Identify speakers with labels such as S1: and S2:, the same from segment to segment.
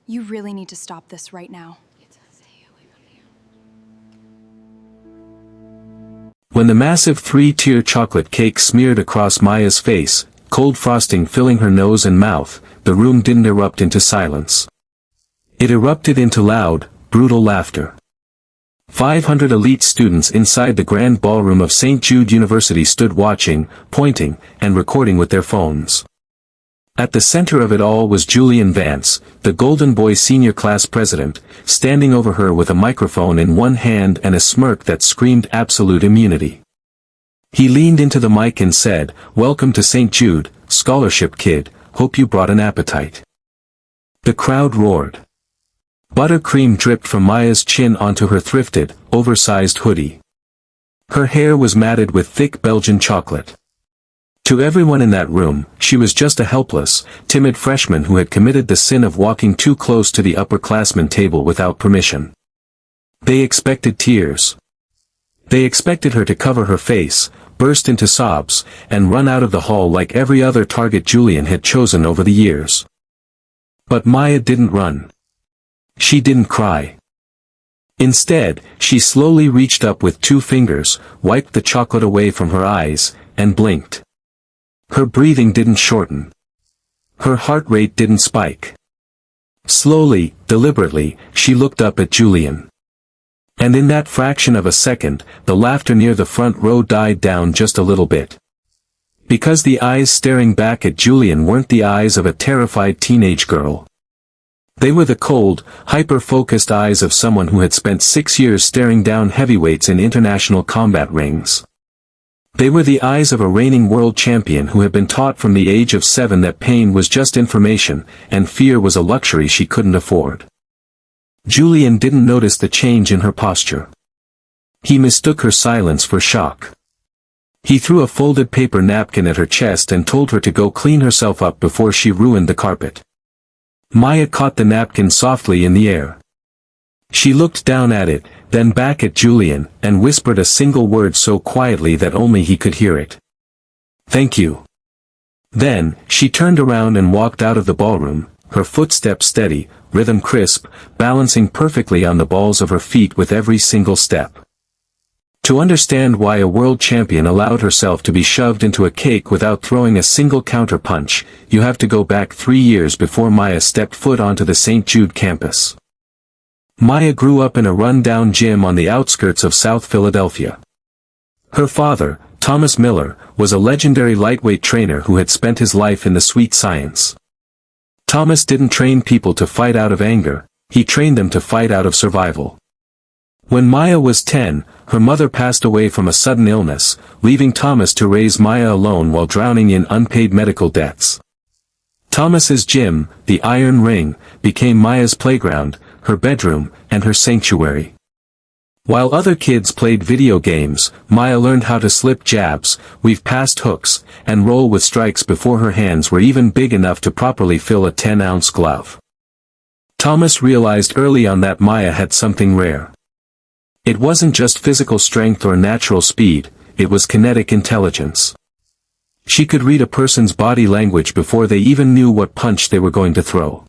S1: You really need to stop this right now.
S2: When the massive 3-tier chocolate cake smeared across Maya's face, cold frosting filling her nose and mouth, the room didn't erupt into silence. It erupted into loud, brutal laughter. 500 elite students inside the grand ballroom of St. Jude University stood watching, pointing, and recording with their phones. At the center of it all was Julian Vance, the Golden Boy senior class president, standing over her with a microphone in one hand and a smirk that screamed absolute immunity. He leaned into the mic and said, "Welcome to St. Jude, scholarship kid, hope you brought an appetite." The crowd roared. Buttercream dripped from Maya's chin onto her thrifted, oversized hoodie. Her hair was matted with thick Belgian chocolate. To everyone in that room, she was just a helpless, timid freshman who had committed the sin of walking too close to the upperclassmen table without permission. They expected tears. They expected her to cover her face, burst into sobs, and run out of the hall like every other target Julian had chosen over the years. But Maya didn't run. She didn't cry. Instead, she slowly reached up with 2 fingers, wiped the chocolate away from her eyes, and blinked. Her breathing didn't shorten. Her heart rate didn't spike. Slowly, deliberately, she looked up at Julian. And in that fraction of a second, the laughter near the front row died down just a little bit. Because the eyes staring back at Julian weren't the eyes of a terrified teenage girl. They were the cold, hyper-focused eyes of someone who had spent 6 years staring down heavyweights in international combat rings. They were the eyes of a reigning world champion who had been taught from the age of 7 that pain was just information, and fear was a luxury she couldn't afford. Julian didn't notice the change in her posture. He mistook her silence for shock. He threw a folded paper napkin at her chest and told her to go clean herself up before she ruined the carpet. Maya caught the napkin softly in the air. She looked down at it, then back at Julian, and whispered a single word so quietly that only he could hear it. "Thank you." Then, she turned around and walked out of the ballroom, her footsteps steady, rhythm crisp, balancing perfectly on the balls of her feet with every single step. To understand why a world champion allowed herself to be shoved into a cake without throwing a single counter punch, you have to go back 3 years before Maya stepped foot onto the St. Jude campus. Maya grew up in a run-down gym on the outskirts of South Philadelphia. Her father, Thomas Miller, was a legendary lightweight trainer who had spent his life in the sweet science. Thomas didn't train people to fight out of anger, he trained them to fight out of survival. When Maya was 10, her mother passed away from a sudden illness, leaving Thomas to raise Maya alone while drowning in unpaid medical debts. Thomas's gym, the Iron Ring, became Maya's playground, her bedroom, and her sanctuary. While other kids played video games, Maya learned how to slip jabs, weave past hooks, and roll with strikes before her hands were even big enough to properly fill a 10-ounce glove. Thomas realized early on that Maya had something rare. It wasn't just physical strength or natural speed, it was kinetic intelligence. She could read a person's body language before they even knew what punch they were going to throw.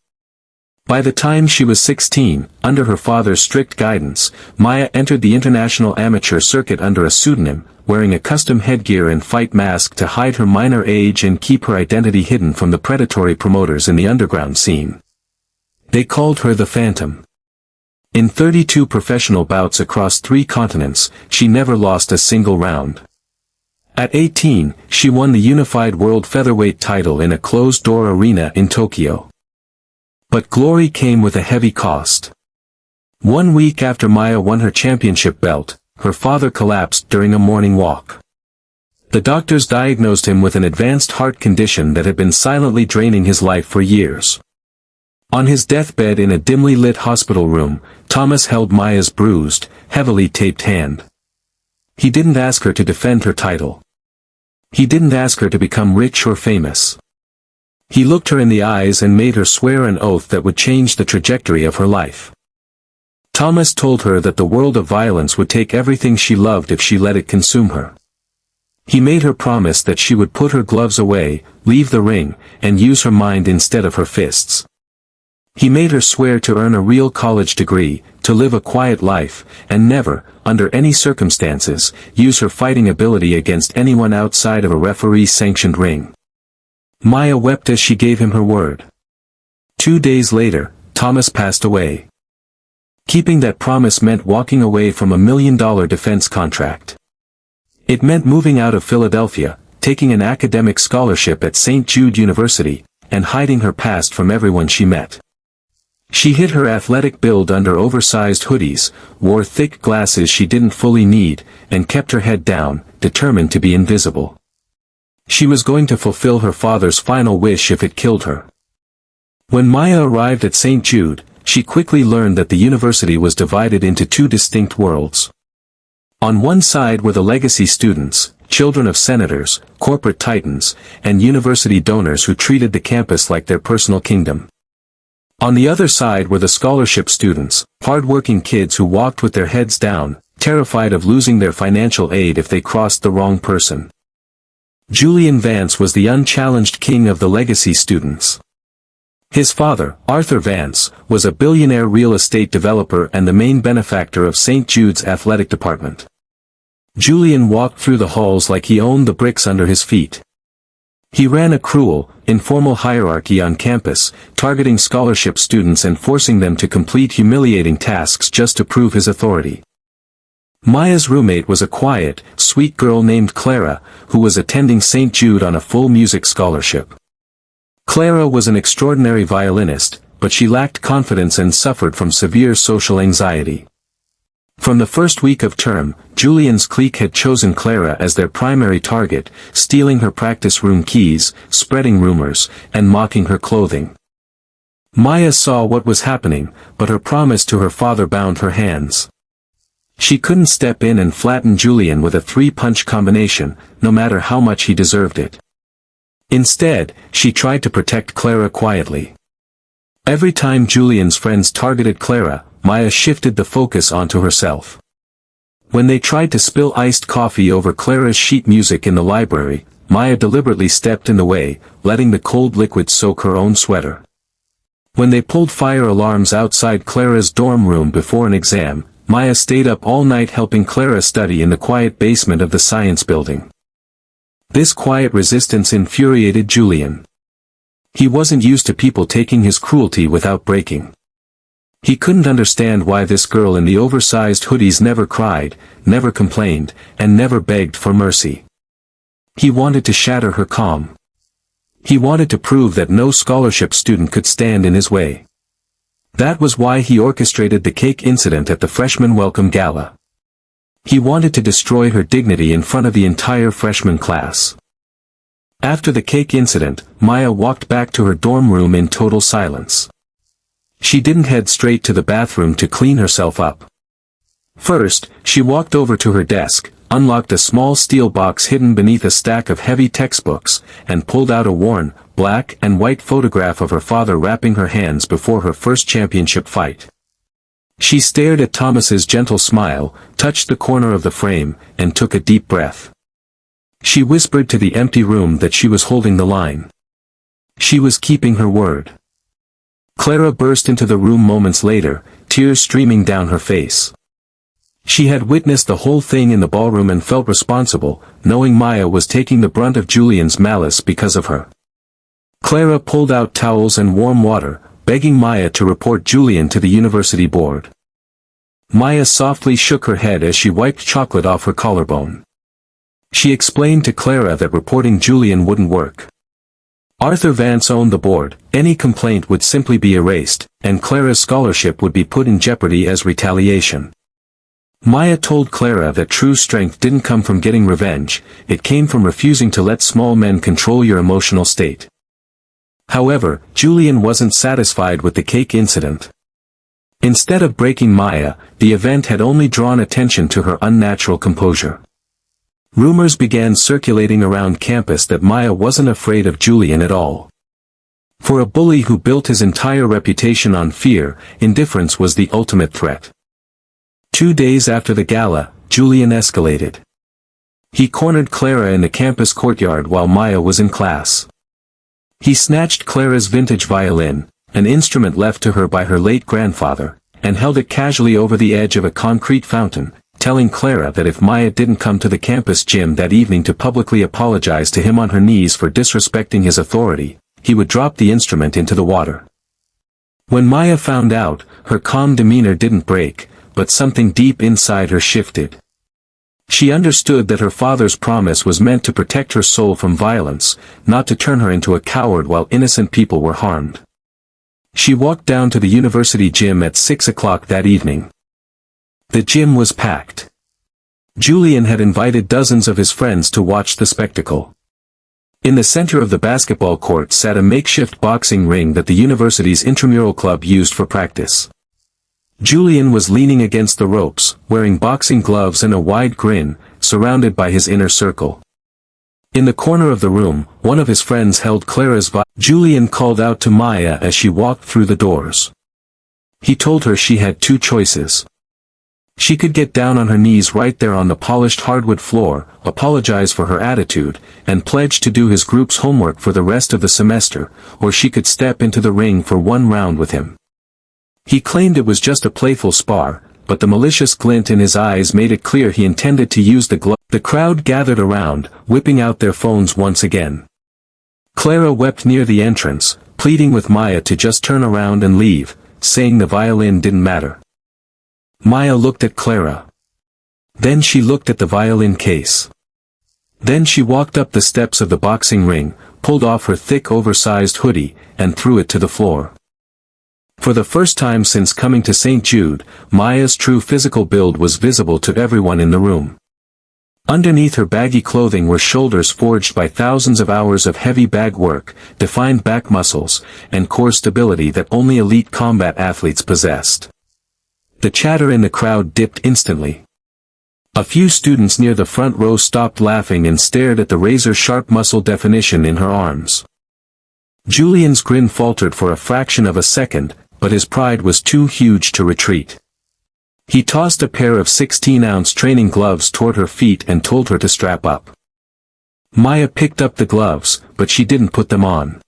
S2: By the time she was 16, under her father's strict guidance, Maya entered the international amateur circuit under a pseudonym, wearing a custom headgear and fight mask to hide her minor age and keep her identity hidden from the predatory promoters in the underground scene. They called her the Phantom. In 32 professional bouts across 3 continents, she never lost a single round. At 18, she won the unified world featherweight title in a closed-door arena in Tokyo. But glory came with a heavy cost. 1 week after Maya won her championship belt, her father collapsed during a morning walk. The doctors diagnosed him with an advanced heart condition that had been silently draining his life for years. On his deathbed in a dimly lit hospital room, Thomas held Maya's bruised, heavily taped hand. He didn't ask her to defend her title. He didn't ask her to become rich or famous. He looked her in the eyes and made her swear an oath that would change the trajectory of her life. Thomas told her that the world of violence would take everything she loved if she let it consume her. He made her promise that she would put her gloves away, leave the ring, and use her mind instead of her fists. He made her swear to earn a real college degree, to live a quiet life, and never, under any circumstances, use her fighting ability against anyone outside of a referee-sanctioned ring. Maya wept as she gave him her word. 2 days later, Thomas passed away. Keeping that promise meant walking away from $1 million defense contract. It meant moving out of Philadelphia, taking an academic scholarship at St. Jude University, and hiding her past from everyone she met. She hid her athletic build under oversized hoodies, wore thick glasses she didn't fully need, and kept her head down, determined to be invisible. She was going to fulfill her father's final wish if it killed her. When Maya arrived at St. Jude, she quickly learned that the university was divided into two distinct worlds. On one side were the legacy students, children of senators, corporate titans, and university donors who treated the campus like their personal kingdom. On the other side were the scholarship students, hard-working kids who walked with their heads down, terrified of losing their financial aid if they crossed the wrong person. Julian Vance was the unchallenged king of the legacy students. His father, Arthur Vance, was a billionaire real estate developer and the main benefactor of St. Jude's athletic department. Julian walked through the halls like he owned the bricks under his feet. He ran a cruel, informal hierarchy on campus, targeting scholarship students and forcing them to complete humiliating tasks just to prove his authority. Maya's roommate was a quiet, sweet girl named Clara, who was attending St. Jude on a full music scholarship. Clara was an extraordinary violinist, but she lacked confidence and suffered from severe social anxiety. From the first week of term, Julian's clique had chosen Clara as their primary target, stealing her practice room keys, spreading rumors, and mocking her clothing. Maya saw what was happening, but her promise to her father bound her hands. She couldn't step in and flatten Julian with a three-punch combination, no matter how much he deserved it. Instead, she tried to protect Clara quietly. Every time Julian's friends targeted Clara, Maya shifted the focus onto herself. When they tried to spill iced coffee over Clara's sheet music in the library, Maya deliberately stepped in the way, letting the cold liquid soak her own sweater. When they pulled fire alarms outside Clara's dorm room before an exam, Maya stayed up all night helping Clara study in the quiet basement of the science building. This quiet resistance infuriated Julian. He wasn't used to people taking his cruelty without breaking. He couldn't understand why this girl in the oversized hoodies never cried, never complained, and never begged for mercy. He wanted to shatter her calm. He wanted to prove that no scholarship student could stand in his way. That was why he orchestrated the cake incident at the freshman welcome gala. He wanted to destroy her dignity in front of the entire freshman class. After the cake incident, Maya walked back to her dorm room in total silence. She didn't head straight to the bathroom to clean herself up. First, she walked over to her desk, unlocked a small steel box hidden beneath a stack of heavy textbooks, and pulled out a worn, black and white photograph of her father wrapping her hands before her first championship fight. She stared at Thomas's gentle smile, touched the corner of the frame, and took a deep breath. She whispered to the empty room that she was holding the line. She was keeping her word. Clara burst into the room moments later, tears streaming down her face. She had witnessed the whole thing in the ballroom and felt responsible, knowing Maya was taking the brunt of Julian's malice because of her. Clara pulled out towels and warm water, begging Maya to report Julian to the university board. Maya softly shook her head as she wiped chocolate off her collarbone. She explained to Clara that reporting Julian wouldn't work. Arthur Vance owned the board, any complaint would simply be erased, and Clara's scholarship would be put in jeopardy as retaliation. Maya told Clara that true strength didn't come from getting revenge, it came from refusing to let small men control your emotional state. However, Julian wasn't satisfied with the cake incident. Instead of breaking Maya, the event had only drawn attention to her unnatural composure. Rumors began circulating around campus that Maya wasn't afraid of Julian at all. For a bully who built his entire reputation on fear, indifference was the ultimate threat. 2 days after the gala, Julian escalated. He cornered Clara in the campus courtyard while Maya was in class. He snatched Clara's vintage violin, an instrument left to her by her late grandfather, and held it casually over the edge of a concrete fountain, telling Clara that if Maya didn't come to the campus gym that evening to publicly apologize to him on her knees for disrespecting his authority, he would drop the instrument into the water. When Maya found out, her calm demeanor didn't break, but something deep inside her shifted. She understood that her father's promise was meant to protect her soul from violence, not to turn her into a coward while innocent people were harmed. She walked down to the university gym at 6 o'clock that evening. The gym was packed. Julian had invited dozens of his friends to watch the spectacle. In the center of the basketball court sat a makeshift boxing ring that the university's intramural club used for practice. Julian was leaning against the ropes, wearing boxing gloves and a wide grin, surrounded by his inner circle. In the corner of the room, one of his friends held Clara's violin. Julian called out to Maya as she walked through the doors. He told her she had two choices. She could get down on her knees right there on the polished hardwood floor, apologize for her attitude, and pledge to do his group's homework for the rest of the semester, or she could step into the ring for one round with him. He claimed it was just a playful spar, but the malicious glint in his eyes made it clear he intended to use the glove. The crowd gathered around, whipping out their phones once again. Clara wept near the entrance, pleading with Maya to just turn around and leave, saying the violin didn't matter. Maya looked at Clara. Then she looked at the violin case. Then she walked up the steps of the boxing ring, pulled off her thick oversized hoodie, and threw it to the floor. For the first time since coming to St. Jude, Maya's true physical build was visible to everyone in the room. Underneath her baggy clothing were shoulders forged by thousands of hours of heavy bag work, defined back muscles, and core stability that only elite combat athletes possessed. The chatter in the crowd dipped instantly. A few students near the front row stopped laughing and stared at the razor-sharp muscle definition in her arms. Julian's grin faltered for a fraction of a second, but his pride was too huge to retreat. He tossed a pair of 16-ounce training gloves toward her feet and told her to strap up. Maya picked up the gloves, but she didn't put them on.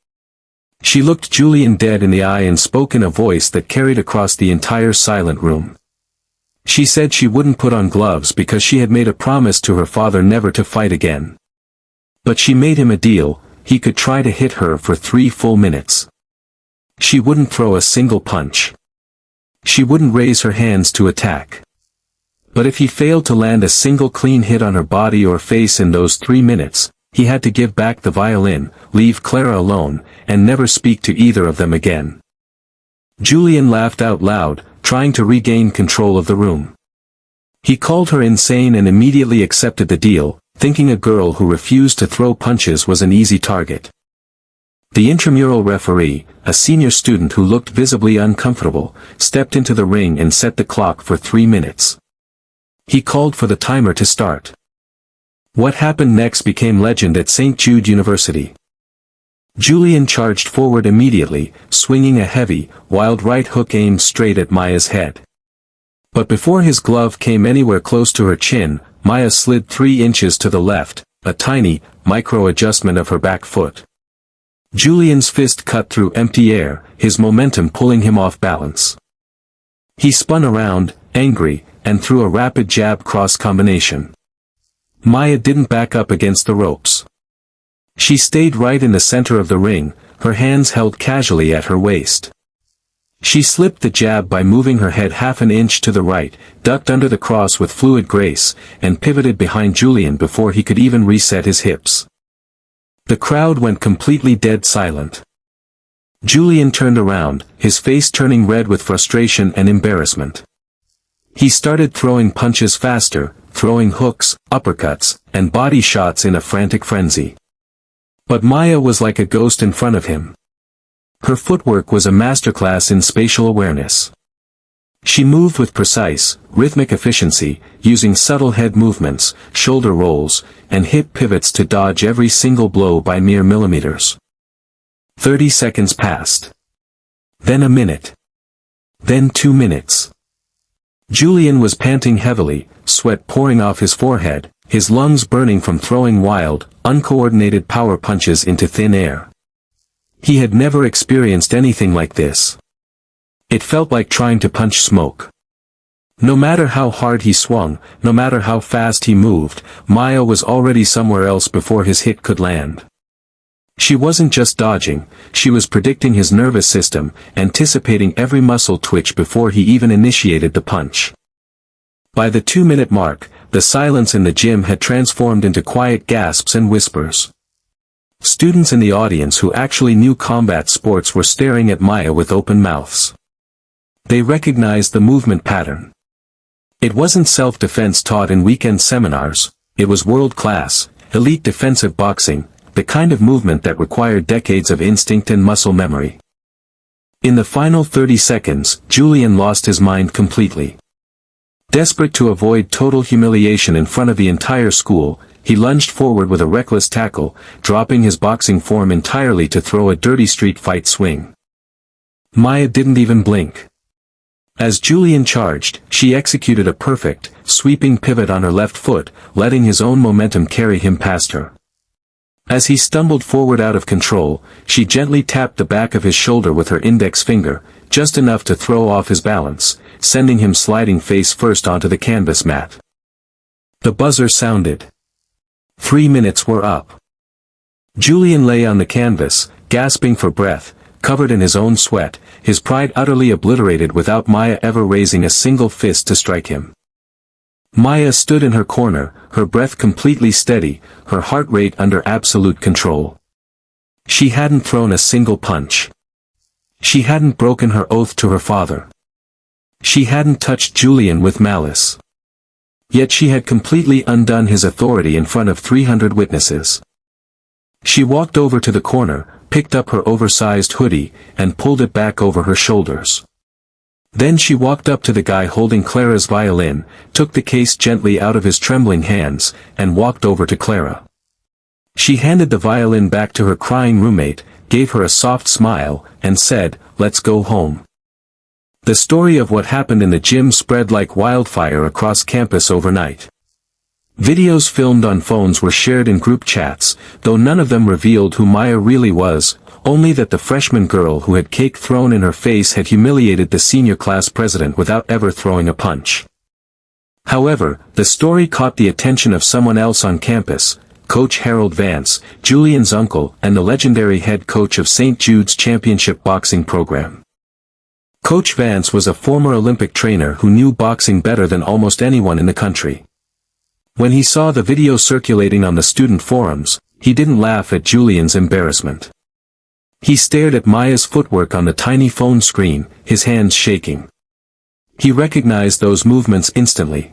S2: She looked Julian dead in the eye and spoke in a voice that carried across the entire silent room. She said she wouldn't put on gloves because she had made a promise to her father never to fight again. But she made him a deal: he could try to hit her for 3 full minutes. She wouldn't throw a single punch. She wouldn't raise her hands to attack. But if he failed to land a single clean hit on her body or face in those 3 minutes, he had to give back the violin, leave Clara alone, and never speak to either of them again. Julian laughed out loud, trying to regain control of the room. He called her insane and immediately accepted the deal, thinking a girl who refused to throw punches was an easy target. The intramural referee, a senior student who looked visibly uncomfortable, stepped into the ring and set the clock for 3 minutes. He called for the timer to start. What happened next became legend at St. Jude University. Julian charged forward immediately, swinging a heavy, wild right hook aimed straight at Maya's head. But before his glove came anywhere close to her chin, Maya slid 3 inches to the left, a tiny, micro-adjustment of her back foot. Julian's fist cut through empty air, his momentum pulling him off balance. He spun around, angry, and threw a rapid jab cross combination. Maya didn't back up against the ropes. She stayed right in the center of the ring, her hands held casually at her waist. She slipped the jab by moving her head half an inch to the right, ducked under the cross with fluid grace, and pivoted behind Julian before he could even reset his hips. The crowd went completely dead silent. Julian turned around, his face turning red with frustration and embarrassment. He started throwing punches faster, throwing hooks, uppercuts, and body shots in a frantic frenzy. But Maya was like a ghost in front of him. Her footwork was a masterclass in spatial awareness. She moved with precise, rhythmic efficiency, using subtle head movements, shoulder rolls, and hip pivots to dodge every single blow by mere millimeters. 30 seconds passed. Then a minute. Then 2 minutes. Julian was panting heavily, sweat pouring off his forehead, his lungs burning from throwing wild, uncoordinated power punches into thin air. He had never experienced anything like this. It felt like trying to punch smoke. No matter how hard he swung, no matter how fast he moved, Maya was already somewhere else before his hit could land. She wasn't just dodging, she was predicting his nervous system, anticipating every muscle twitch before he even initiated the punch. By the 2-minute mark, the silence in the gym had transformed into quiet gasps and whispers. Students in the audience who actually knew combat sports were staring at Maya with open mouths. They recognized the movement pattern. It wasn't self-defense taught in weekend seminars, it was world-class, elite defensive boxing, the kind of movement that required decades of instinct and muscle memory. In the final 30 seconds, Julian lost his mind completely. Desperate to avoid total humiliation in front of the entire school, he lunged forward with a reckless tackle, dropping his boxing form entirely to throw a dirty street fight swing. Maya didn't even blink. As Julian charged, she executed a perfect, sweeping pivot on her left foot, letting his own momentum carry him past her. As he stumbled forward out of control, she gently tapped the back of his shoulder with her index finger, just enough to throw off his balance, sending him sliding face first onto the canvas mat. The buzzer sounded. 3 minutes were up. Julian lay on the canvas, gasping for breath, covered in his own sweat, his pride utterly obliterated without Maya ever raising a single fist to strike him. Maya stood in her corner, her breath completely steady, her heart rate under absolute control. She hadn't thrown a single punch. She hadn't broken her oath to her father. She hadn't touched Julian with malice. Yet she had completely undone his authority in front of 300 witnesses. She walked over to the corner, picked up her oversized hoodie, and pulled it back over her shoulders. Then she walked up to the guy holding Clara's violin, took the case gently out of his trembling hands, and walked over to Clara. She handed the violin back to her crying roommate, gave her a soft smile, and said, "Let's go home." The story of what happened in the gym spread like wildfire across campus overnight. Videos filmed on phones were shared in group chats, though none of them revealed who Maya really was, only that the freshman girl who had cake thrown in her face had humiliated the senior class president without ever throwing a punch. However, the story caught the attention of someone else on campus, Coach Harold Vance, Julian's uncle and the legendary head coach of St. Jude's championship boxing program. Coach Vance was a former Olympic trainer who knew boxing better than almost anyone in the country. When he saw the video circulating on the student forums, he didn't laugh at Julian's embarrassment. He stared at Maya's footwork on the tiny phone screen, his hands shaking. He recognized those movements instantly.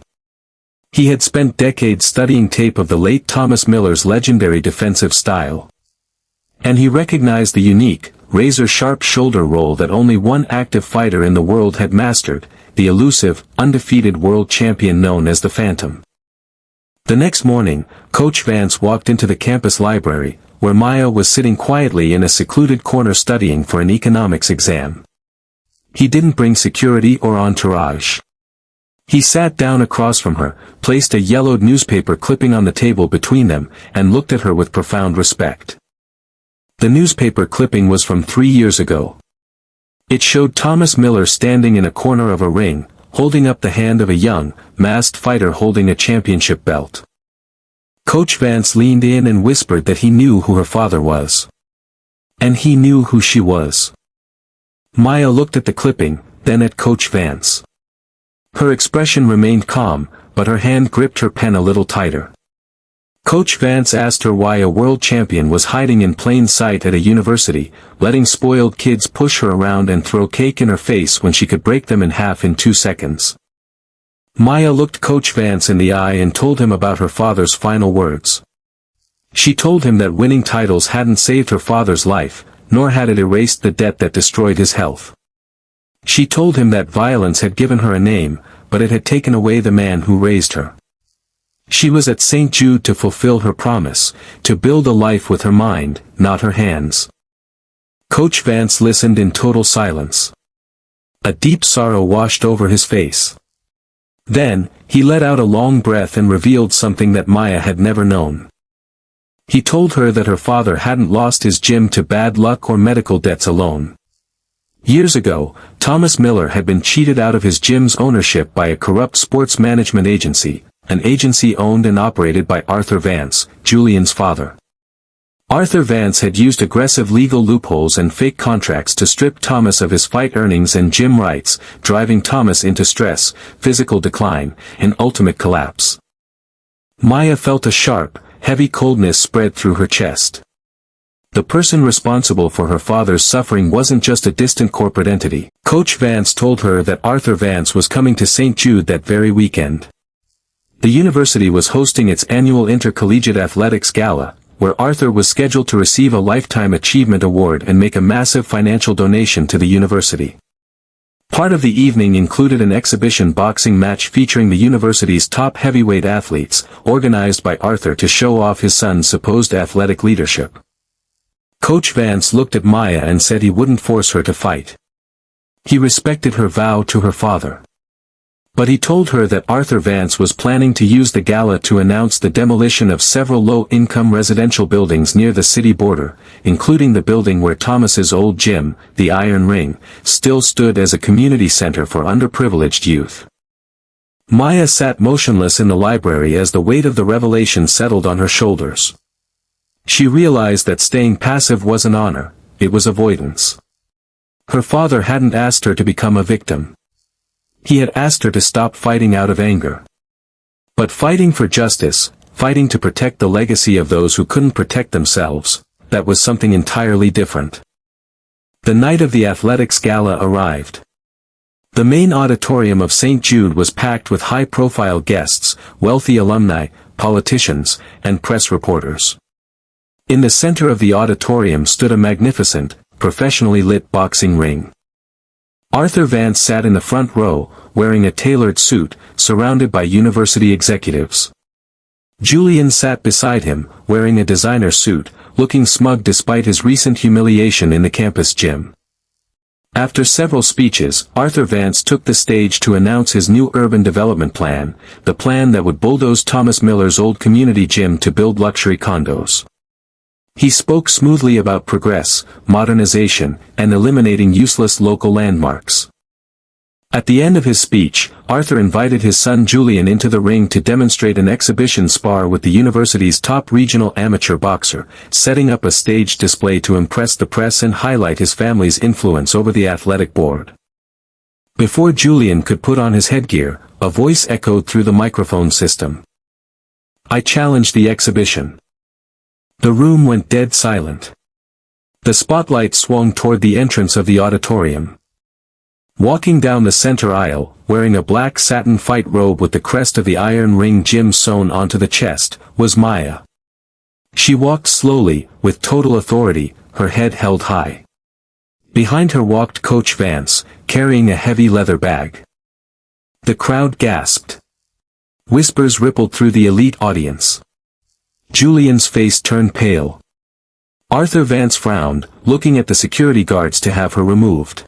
S2: He had spent decades studying tape of the late Thomas Miller's legendary defensive style. And he recognized the unique, razor-sharp shoulder roll that only one active fighter in the world had mastered, the elusive, undefeated world champion known as the Phantom. The next morning, Coach Vance walked into the campus library, where Maya was sitting quietly in a secluded corner studying for an economics exam. He didn't bring security or entourage. He sat down across from her, placed a yellowed newspaper clipping on the table between them, and looked at her with profound respect. The newspaper clipping was from 3 years ago. It showed Thomas Miller standing in a corner of a ring, holding up the hand of a young, masked fighter holding a championship belt. Coach Vance leaned in and whispered that he knew who her father was. And he knew who she was. Maya looked at the clipping, then at Coach Vance. Her expression remained calm, but her hand gripped her pen a little tighter. Coach Vance asked her why a world champion was hiding in plain sight at a university, letting spoiled kids push her around and throw cake in her face when she could break them in half in 2 seconds. Maya looked Coach Vance in the eye and told him about her father's final words. She told him that winning titles hadn't saved her father's life, nor had it erased the debt that destroyed his health. She told him that violence had given her a name, but it had taken away the man who raised her. She was at St. Jude to fulfill her promise, to build a life with her mind, not her hands. Coach Vance listened in total silence. A deep sorrow washed over his face. Then, he let out a long breath and revealed something that Maya had never known. He told her that her father hadn't lost his gym to bad luck or medical debts alone. Years ago, Thomas Miller had been cheated out of his gym's ownership by a corrupt sports management agency, an agency owned and operated by Arthur Vance, Julian's father. Arthur Vance had used aggressive legal loopholes and fake contracts to strip Thomas of his fight earnings and gym rights, driving Thomas into stress, physical decline, and ultimate collapse. Maya felt a sharp, heavy coldness spread through her chest. The person responsible for her father's suffering wasn't just a distant corporate entity. Coach Vance told her that Arthur Vance was coming to St. Jude that very weekend. The university was hosting its annual intercollegiate athletics gala, where Arthur was scheduled to receive a Lifetime Achievement Award and make a massive financial donation to the university. Part of the evening included an exhibition boxing match featuring the university's top heavyweight athletes, organized by Arthur to show off his son's supposed athletic leadership. Coach Vance looked at Maya and said he wouldn't force her to fight. He respected her vow to her father. But he told her that Arthur Vance was planning to use the gala to announce the demolition of several low-income residential buildings near the city border, including the building where Thomas's old gym, the Iron Ring, still stood as a community center for underprivileged youth. Maya sat motionless in the library as the weight of the revelation settled on her shoulders. She realized that staying passive wasn't honor, it was avoidance. Her father hadn't asked her to become a victim. He had asked her to stop fighting out of anger. But fighting for justice, fighting to protect the legacy of those who couldn't protect themselves, that was something entirely different. The night of the athletics gala arrived. The main auditorium of St. Jude was packed with high-profile guests, wealthy alumni, politicians, and press reporters. In the center of the auditorium stood a magnificent, professionally lit boxing ring. Arthur Vance sat in the front row, wearing a tailored suit, surrounded by university executives. Julian sat beside him, wearing a designer suit, looking smug despite his recent humiliation in the campus gym. After several speeches, Arthur Vance took the stage to announce his new urban development plan, the plan that would bulldoze Thomas Miller's old community gym to build luxury condos. He spoke smoothly about progress, modernization, and eliminating useless local landmarks. At the end of his speech, Arthur invited his son Julian into the ring to demonstrate an exhibition spar with the university's top regional amateur boxer, setting up a staged display to impress the press and highlight his family's influence over the athletic board. Before Julian could put on his headgear, a voice echoed through the microphone system. "I challenge the exhibition." The room went dead silent. The spotlight swung toward the entrance of the auditorium. Walking down the center aisle, wearing a black satin fight robe with the crest of the Iron Ring gym sewn onto the chest, was Maya. She walked slowly, with total authority, her head held high. Behind her walked Coach Vance, carrying a heavy leather bag. The crowd gasped. Whispers rippled through the elite audience. Julian's face turned pale. Arthur Vance frowned, looking at the security guards to have her removed.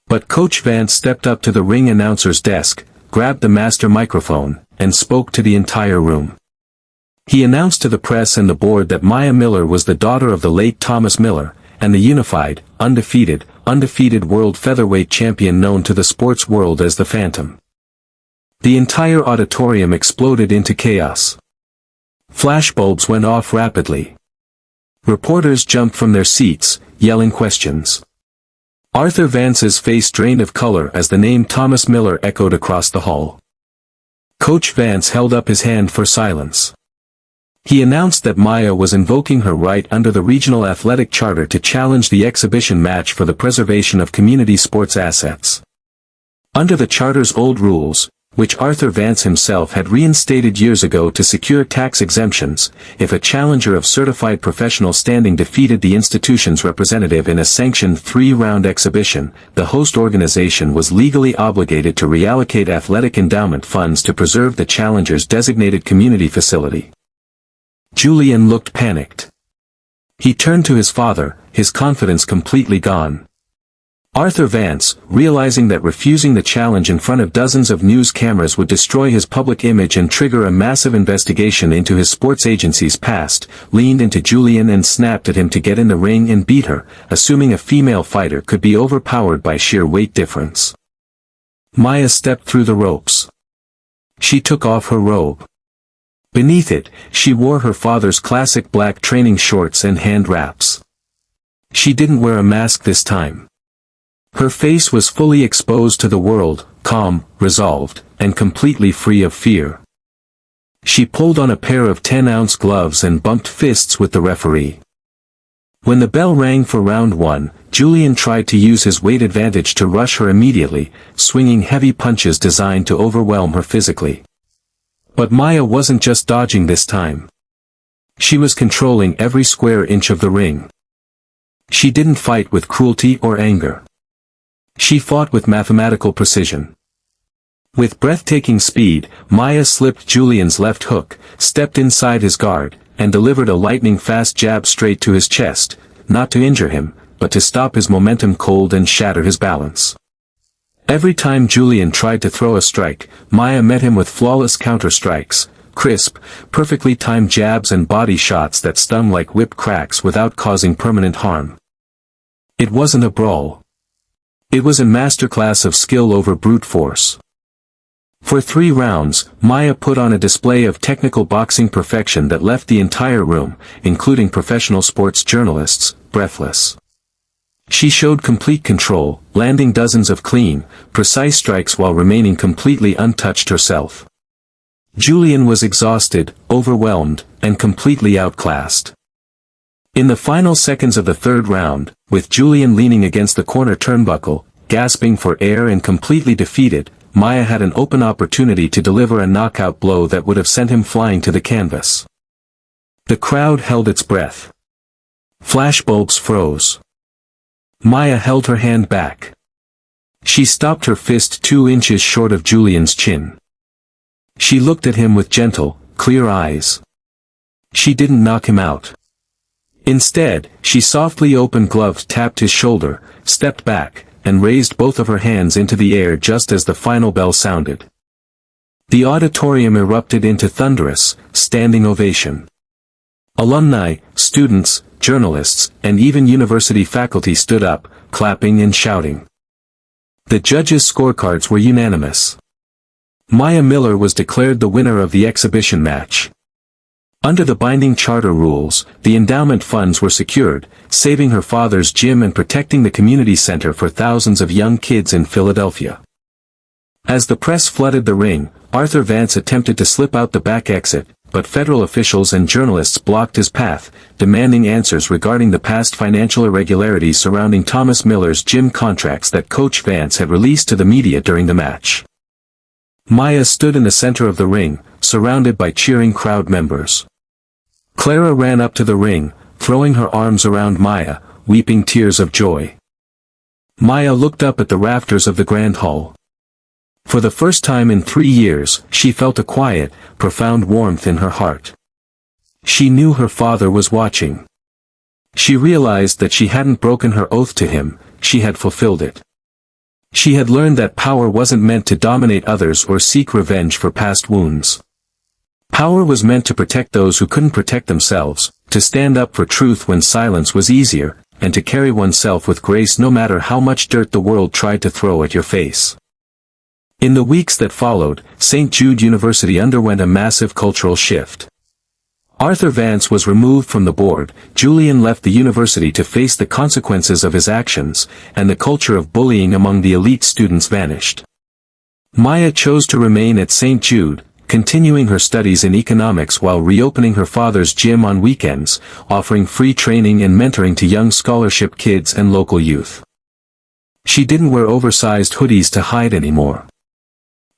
S2: But Coach Vance stepped up to the ring announcer's desk, grabbed the master microphone, and spoke to the entire room. He announced to the press and the board that Maya Miller was the daughter of the late Thomas Miller, and the unified, undefeated world featherweight champion known to the sports world as the Phantom. The entire auditorium exploded into chaos. Flashbulbs went off rapidly. Reporters jumped from their seats, yelling questions. Arthur Vance's face drained of color as the name Thomas Miller echoed across the hall. Coach Vance held up his hand for silence. He announced that Maya was invoking her right under the regional athletic charter to challenge the exhibition match for the preservation of community sports assets. Under the charter's old rules, which Arthur Vance himself had reinstated years ago to secure tax exemptions, if a challenger of certified professional standing defeated the institution's representative in a sanctioned 3-round exhibition, the host organization was legally obligated to reallocate athletic endowment funds to preserve the challenger's designated community facility. Julian looked panicked. He turned to his father, his confidence completely gone. Arthur Vance, realizing that refusing the challenge in front of dozens of news cameras would destroy his public image and trigger a massive investigation into his sports agency's past, leaned into Julian and snapped at him to get in the ring and beat her, assuming a female fighter could be overpowered by sheer weight difference. Maya stepped through the ropes. She took off her robe. Beneath it, she wore her father's classic black training shorts and hand wraps. She didn't wear a mask this time. Her face was fully exposed to the world, calm, resolved, and completely free of fear. She pulled on a pair of 10-ounce gloves and bumped fists with the referee. When the bell rang for round 1, Julian tried to use his weight advantage to rush her immediately, swinging heavy punches designed to overwhelm her physically. But Maya wasn't just dodging this time. She was controlling every square inch of the ring. She didn't fight with cruelty or anger. She fought with mathematical precision. With breathtaking speed, Maya slipped Julian's left hook, stepped inside his guard, and delivered a lightning-fast jab straight to his chest, not to injure him, but to stop his momentum cold and shatter his balance. Every time Julian tried to throw a strike, Maya met him with flawless counter-strikes, crisp, perfectly timed jabs and body shots that stung like whip cracks without causing permanent harm. It wasn't a brawl. It was a masterclass of skill over brute force. For 3 rounds, Maya put on a display of technical boxing perfection that left the entire room, including professional sports journalists, breathless. She showed complete control, landing dozens of clean, precise strikes while remaining completely untouched herself. Julian was exhausted, overwhelmed, and completely outclassed. In the final seconds of the 3rd round, with Julian leaning against the corner turnbuckle, gasping for air and completely defeated, Maya had an open opportunity to deliver a knockout blow that would have sent him flying to the canvas. The crowd held its breath. Flashbulbs froze. Maya held her hand back. She stopped her fist 2 inches short of Julian's chin. She looked at him with gentle, clear eyes. She didn't knock him out. Instead, she softly opened gloves, tapped his shoulder, stepped back, and raised both of her hands into the air just as the final bell sounded. The auditorium erupted into thunderous, standing ovation. Alumni, students, journalists, and even university faculty stood up, clapping and shouting. The judges' scorecards were unanimous. Maya Miller was declared the winner of the exhibition match. Under the binding charter rules, the endowment funds were secured, saving her father's gym and protecting the community center for thousands of young kids in Philadelphia. As the press flooded the ring, Arthur Vance attempted to slip out the back exit, but federal officials and journalists blocked his path, demanding answers regarding the past financial irregularities surrounding Thomas Miller's gym contracts that Coach Vance had released to the media during the match. Maya stood in the center of the ring, surrounded by cheering crowd members. Clara ran up to the ring, throwing her arms around Maya, weeping tears of joy. Maya looked up at the rafters of the grand hall. For the first time in 3 years, she felt a quiet, profound warmth in her heart. She knew her father was watching. She realized that she hadn't broken her oath to him, she had fulfilled it. She had learned that power wasn't meant to dominate others or seek revenge for past wounds. Power was meant to protect those who couldn't protect themselves, to stand up for truth when silence was easier, and to carry oneself with grace no matter how much dirt the world tried to throw at your face. In the weeks that followed, St. Jude University underwent a massive cultural shift. Arthur Vance was removed from the board, Julian left the university to face the consequences of his actions, and the culture of bullying among the elite students vanished. Maya chose to remain at St. Jude, continuing her studies in economics while reopening her father's gym on weekends, offering free training and mentoring to young scholarship kids and local youth. She didn't wear oversized hoodies to hide anymore.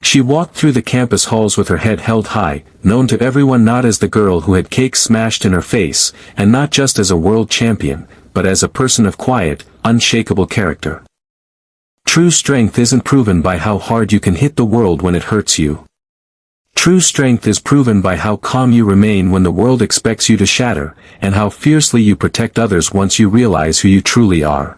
S2: She walked through the campus halls with her head held high, known to everyone not as the girl who had cake smashed in her face, and not just as a world champion, but as a person of quiet, unshakable character. True strength isn't proven by how hard you can hit the world when it hurts you. True strength is proven by how calm you remain when the world expects you to shatter, and how fiercely you protect others once you realize who you truly are.